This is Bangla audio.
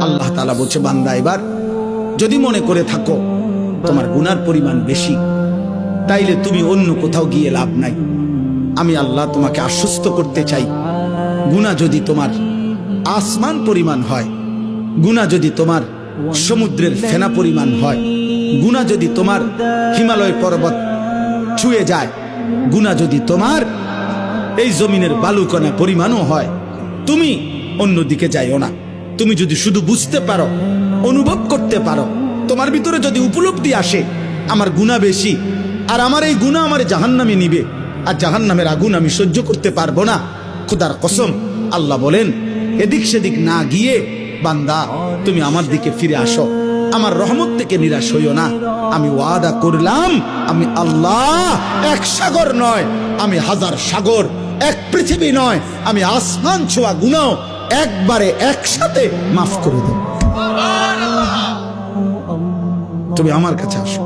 আল্লাহ তাআলা বলছে, বান্দা এবার যদি মনে করে থাকো তোমার গুনার পরিমাণ বেশি, তাইলে তুমি অন্য কোথাও গিয়ে লাভ নাই। আমি আল্লাহ তোমাকে আশ্বস্ত করতে চাই, গুনাহ যদি তোমার আসমান পরিমাণ হয়, গুনাহ যদি তোমার সমুদ্রের ফেনা পরিমাণ হয়, গুনাহ যদি তোমার হিমালয় পর্বত ছুঁয়ে যায়, গুনাহ যদি তোমার এই জমিনের বালুকণা পরিমাণও হয়, তুমি অন্যদিকে যাইও না। তুমি যদি শুধু বুঝতে পারো, অনুভব করতে পারো, তোমার ভিতরে যদি উপলব্ধি আসে আমার গুনাহ বেশি, আর আমার এই গুনাহ আমার জাহান্নামে নিবে, আর জাহান্নামের আগুন আমি সহ্য করতে পারবো না, খোদার কসম আল্লাহ বলেন এদিক সেদিক না গিয়ে বান্দা তুমি আমার দিকে ফিরে আসো, আমার রহমত থেকে নিরাশ হইও না। আমি ওয়াদা করলাম, আমি আল্লাহ এক সাগর নয়, আমি হাজার সাগর, এক পৃথিবী নয়, আমি আসমান ছোঁয়া গুনাহ একবারে একসাথে মাফ করে দেব। তুমি আমার কাছে আসো।